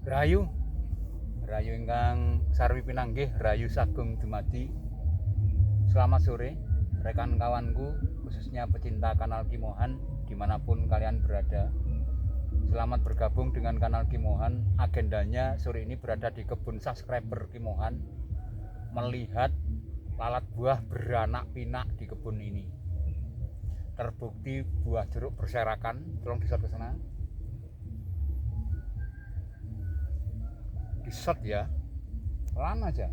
Rahayu, rahayu ingkang sarwi pinanggih, rahayu sagung dumadi. Selamat sore rekan kawanku, khususnya pecinta kanal Kimohan dimanapun kalian berada. Selamat bergabung dengan kanal Kimohan. Agendanya sore ini berada di kebun subscriber Kimohan, melihat lalat buah beranak pinak di kebun ini. Terbukti buah jeruk berserakan. Tolong disot ke sana. Disot ya, pelan aja.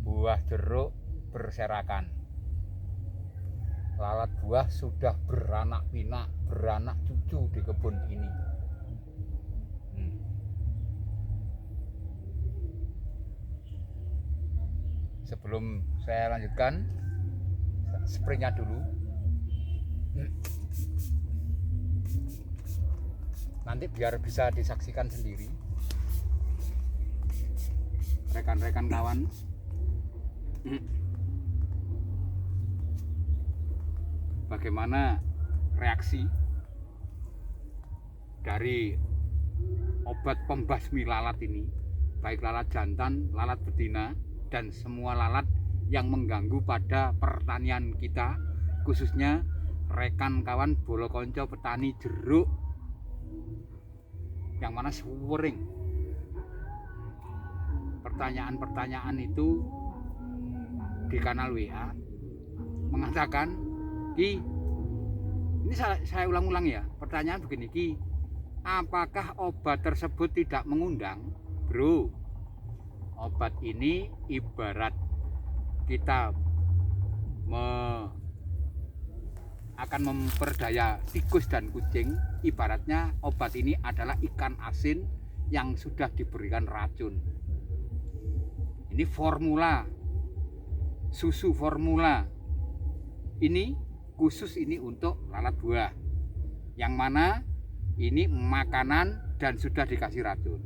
Buah jeruk berserakan. Lalat buah sudah beranak pinak, beranak cucu di kebun ini. Sebelum saya lanjutkan, spraynya dulu. Nanti biar bisa disaksikan sendiri rekan-rekan kawan. Bagaimana reaksi dari obat pembasmi lalat ini, baik lalat jantan, lalat betina, dan semua lalat yang mengganggu pada pertanian kita, khususnya rekan kawan bolo konco petani jeruk yang mana sering pertanyaan-pertanyaan itu di kanal WA mengatakan, Ki, ini saya ulang-ulang ya, pertanyaan begini, Ki, apakah obat tersebut tidak mengundang? Bro, obat ini ibarat kita akan memperdaya tikus dan kucing. Ibaratnya obat ini adalah ikan asin yang sudah diberikan racun. Ini formula, susu formula ini khusus ini untuk lalat buah, yang mana ini makanan dan sudah dikasih racun.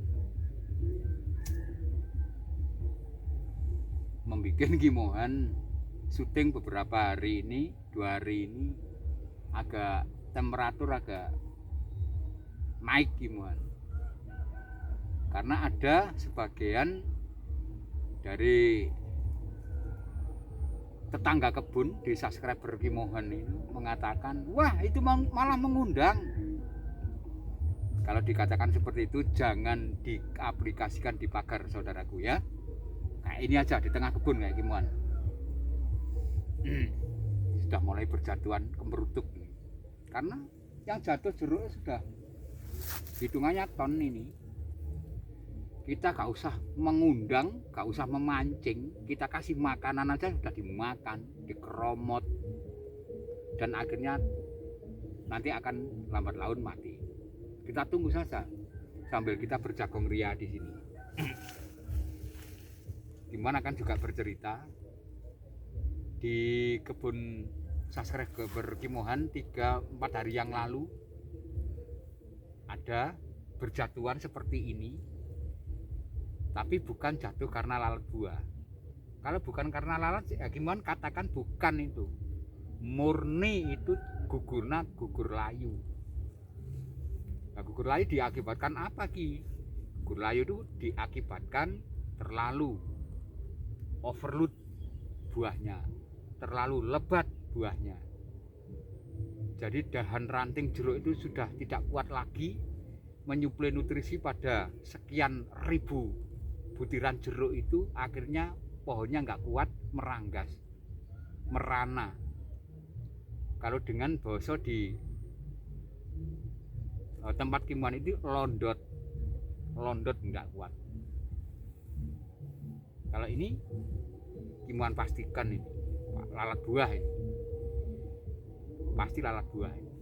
Membikin Kimohan syuting beberapa hari ini, 2 hari ini agak temperatur agak naik Kimohan, karena ada sebagian dari tetangga kebun di subscriber Kimohan ini mengatakan, wah itu malah mengundang. Kalau dikatakan seperti itu jangan diaplikasikan di pagar saudaraku ya. Kayak ini aja di tengah kebun kayak Kimohan. Sudah mulai berjatuhan kemerutuk, karena yang jatuh jeruk sudah hitungannya ton ini. Kita gak usah mengundang, gak usah memancing, kita kasih makanan aja sudah dimakan, dikeromot, dan akhirnya nanti akan lambat laun mati. Kita tunggu saja sambil kita berjagung ria di sini. Gimana kan juga bercerita di kebun subscriber Kimohan 3-4 hari yang lalu ada berjatuhan seperti ini. Tapi bukan jatuh karena lalat buah. Kalau bukan karena lalat, ya Kimohan katakan bukan itu. Murni itu gugurna gugur layu. Nah, gugur layu diakibatkan apa, Ki? Gugur layu itu diakibatkan terlalu overload buahnya, terlalu lebat buahnya. Jadi dahan ranting jeruk itu sudah tidak kuat lagi menyuplai nutrisi pada sekian ribu butiran jeruk itu, akhirnya pohonnya nggak kuat, meranggas, merana. Kalau dengan bahasa di tempat Kimohan itu londot nggak kuat. Kalau ini Kimohan pastikan ini lalat buah ini, pasti lalat buah ini.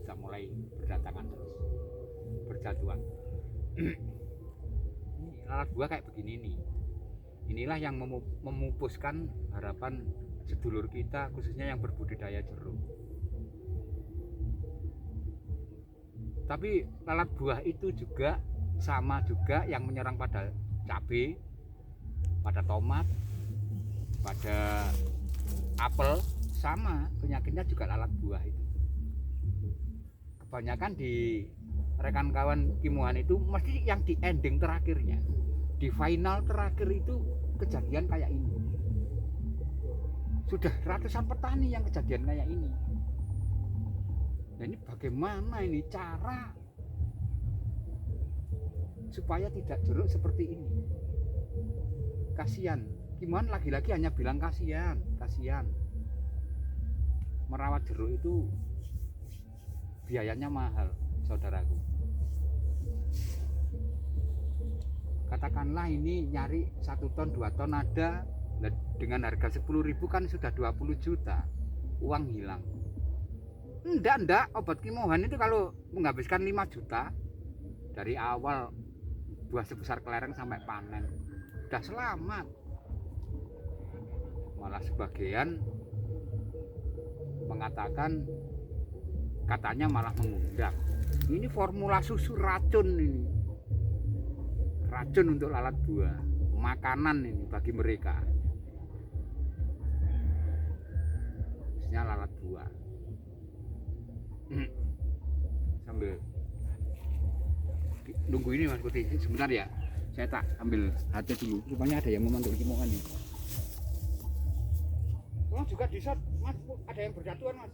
Sudah mulai berdatangan terus, berjatuhan. Lalat buah kayak begini nih. Inilah yang memupuskan harapan sedulur kita, khususnya yang berbudidaya jeruk. Tapi lalat buah itu juga sama juga yang menyerang pada cabai, pada tomat, pada apel, sama penyakitnya juga lalat buah itu. Kebanyakan di rekan kawan Kimohan itu mesti yang di ending terakhirnya, di final terakhir itu kejadian kayak ini. Sudah ratusan petani yang kejadian kayak ini. Nah, ini bagaimana ini cara supaya tidak jeruk seperti ini? Kasihan. Kimohan lagi-lagi hanya bilang kasihan. Merawat jeruk itu biayanya mahal, saudaraku. Katakanlah ini nyari 1 ton 2 ton ada, dengan harga 10.000 kan sudah 20 juta, uang hilang. Enggak, obat Kimohan itu kalau menghabiskan 5 juta dari awal buah sebesar kelereng sampai panen, udah selamat. Malah sebagian mengatakan, katanya malah mengundang, ini formula susu racun ini, racun untuk lalat buah, makanan ini bagi mereka, khususnya lalat buah. Sambil nunggu ini Mas Putih, sebentar ya, saya tak ambil hati dulu, rupanya ada yang memanggil Kimohan nih. Oh juga di shot Mas, ada yang berjatuhan Mas.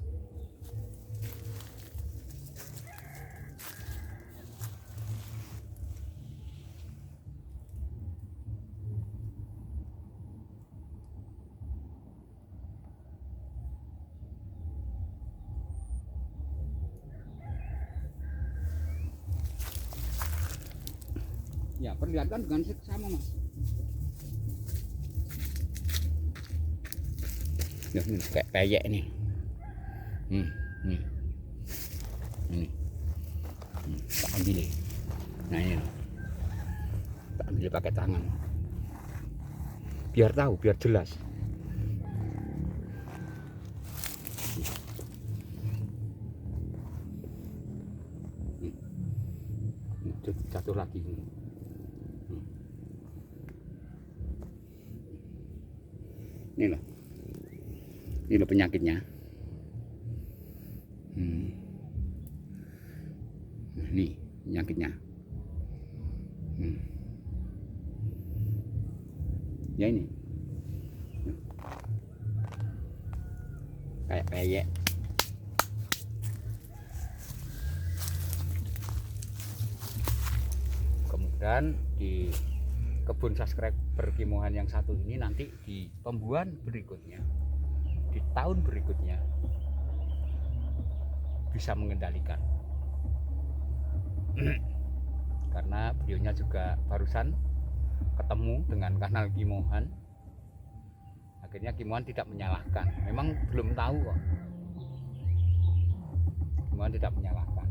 Ya, perlihatkan dengan seksama Mas. Ya, ini kayak peyek nih. Ini. Tak ambil. Nah ini. Tak ambil pakai tangan. Biar tahu, biar jelas. Jatuh lagi. Ini loh penyakitnya. Nih penyakitnya. Ya ini. Kayak peyek. Kemudian di kebun subscriber Kimohan yang satu ini nanti di pembuahan berikutnya, di tahun berikutnya bisa mengendalikan. Karena beliaunya juga barusan ketemu dengan kanal Kimohan, akhirnya Kimohan tidak menyalahkan, memang belum tahu kok. Kimohan tidak menyalahkan.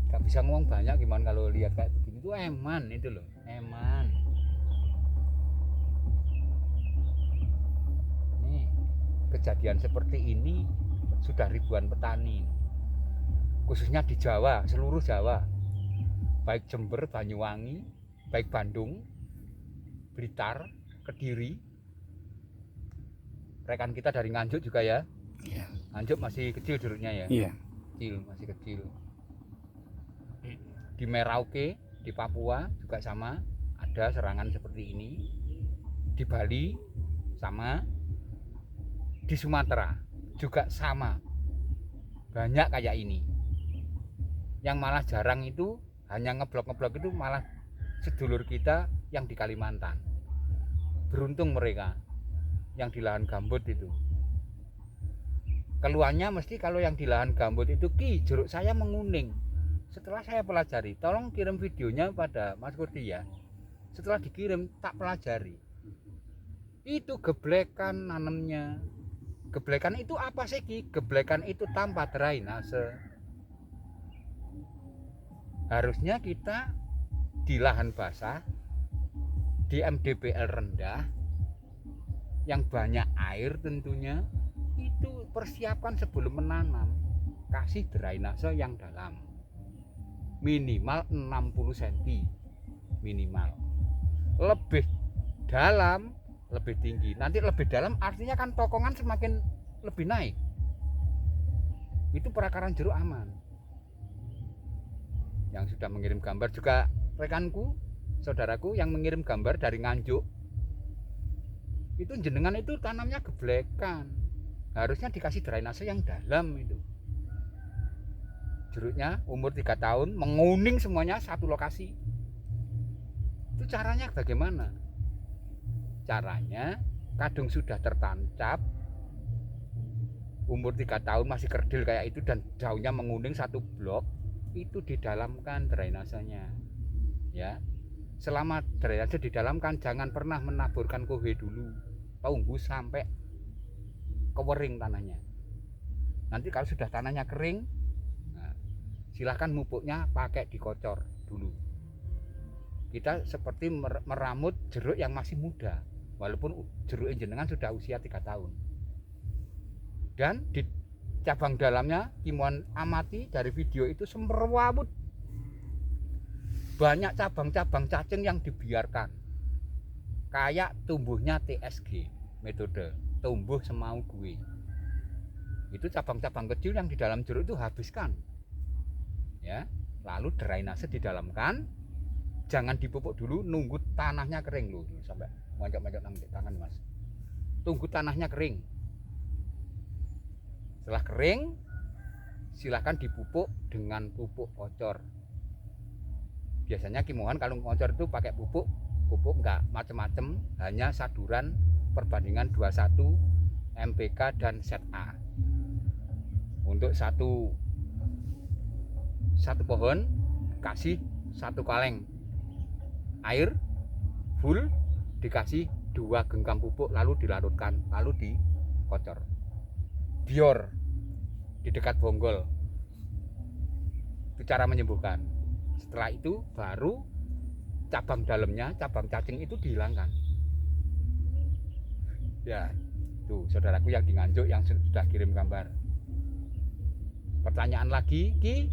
Gak bisa ngomong banyak gimana kalau lihat kayak begini tuh eman itu loh, eman. Nih, kejadian seperti ini sudah ribuan petani, khususnya di Jawa, seluruh Jawa, baik Jember, Banyuwangi, baik Bandung, Blitar, Kediri. Rekan kita dari Nganjuk juga ya. Iya. Nganjuk masih kecil jeruknya ya. Iya. Kecil, masih kecil. Di Merauke, di Papua juga sama, ada serangan seperti ini. Di Bali sama, di Sumatera juga sama, banyak kayak ini. Yang malah jarang itu, hanya ngeblok itu malah sedulur kita yang di Kalimantan. Beruntung mereka yang di lahan gambut itu. Keluhannya mesti kalau yang di lahan gambut itu, Ki, jeruk saya menguning. Setelah saya pelajari, tolong kirim videonya pada Mas Kurdi ya. Setelah dikirim, tak pelajari. Itu geblekan nanamnya. Geblekan itu apa sih, Ki? Geblekan itu tanpa drainase. Harusnya kita di lahan basah, di MDPL rendah, yang banyak air tentunya, itu persiapkan sebelum menanam. Kasih drainase yang dalam. Minimal 60 cm minimal, lebih dalam lebih tinggi. Nanti lebih dalam artinya kan tokongan semakin lebih naik. itu perakaran jeruk aman. Yang sudah mengirim gambar juga rekanku, saudaraku yang mengirim gambar dari Nganjuk, itu jenengan itu tanamnya geblekan, harusnya dikasih drainase yang dalam. Itu jeruknya umur 3 tahun menguning semuanya satu lokasi. Itu caranya bagaimana? Caranya kadung sudah tertancap, umur 3 tahun masih kerdil kayak itu dan daunnya menguning satu blok, itu didalamkan drainasenya. Ya, selama drainase didalamkan, jangan pernah menaburkan kohe dulu, tunggu sampai kering tanahnya. Nanti kalau sudah tanahnya kering, nah, silahkan pupuknya pakai dikocor dulu. Kita seperti meramut jeruk yang masih muda, walaupun jeruk jenengan sudah usia 3 tahun. Dan di cabang dalamnya Kimuan amati dari video itu semrawut, banyak cabang-cabang cacing yang dibiarkan, kayak tumbuhnya TSG, metode tumbuh semau gue. Itu cabang-cabang kecil yang di dalam jeruk itu habiskan, ya. Lalu drainase didalamkan, jangan dipupuk dulu, nunggu tanahnya kering loh, sampai mancok-mancok nang tangan mas. Tunggu tanahnya kering. Setelah kering, silahkan dipupuk dengan pupuk kocor. Biasanya Kimuan kalau ngocor itu pakai pupuk enggak macam-macam, hanya saduran perbandingan 21 MPK dan ZA. Untuk satu pohon kasih 1 kaleng air full, dikasih 2 genggam pupuk, lalu dilarutkan, lalu dikocor. Bior di dekat bonggol, itu cara menyembuhkan. Setelah itu baru cabang dalamnya, cabang cacing itu dihilangkan. Ya, tuh saudaraku yang di Nganjuk yang sudah kirim gambar. Pertanyaan lagi, Ki,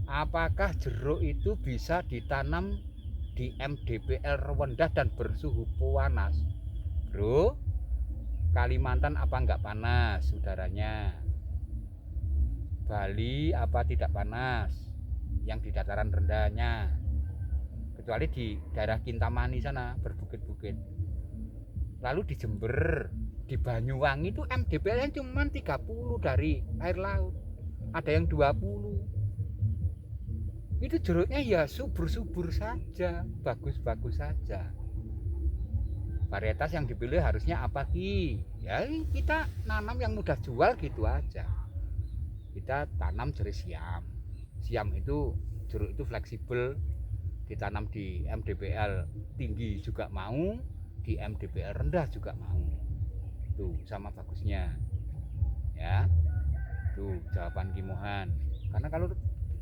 apakah jeruk itu bisa ditanam di MDPL rendah dan bersuhu panas? Bro, Kalimantan apa enggak panas udaranya? Bali apa tidak panas? Yang di dataran rendahnya, kecuali di daerah Kintamani sana berbukit-bukit. Lalu di Jember, di Banyuwangi itu MDPL-nya cuma 30 dari air laut, ada yang 20. Itu jeruknya ya subur-subur saja, bagus-bagus saja. Varietas yang dipilih harusnya apa Ki? Ya kita nanam yang mudah jual gitu aja. Kita tanam jenis siam. Siam itu jeruk itu fleksibel, ditanam di MDPL tinggi juga mau, di MDPL rendah juga mau. Tuh sama bagusnya. Ya. Tuh jawaban Kimuan. Karena kalau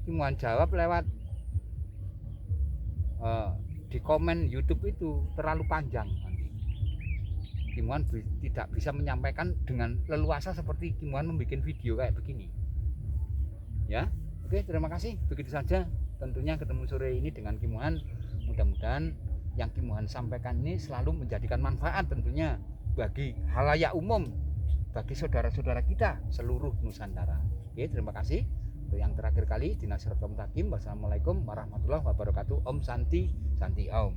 Kimuan jawab lewat di komen YouTube itu terlalu panjang nanti. Kimuan tidak bisa menyampaikan dengan leluasa seperti Kimuan membuat video kayak begini. Ya, oke, terima kasih. Begitu saja. Tentunya ketemu sore ini dengan Kimuan. Mudah-mudahan yang Kimuan sampaikan ini selalu menjadikan manfaat tentunya bagi halayak umum, bagi saudara-saudara kita seluruh Nusantara. Oke, terima kasih. Untuk yang terakhir kali, Dinasir Mutakim. Wassalamualaikum warahmatullahi wabarakatuh. Om Santi, Santi Om.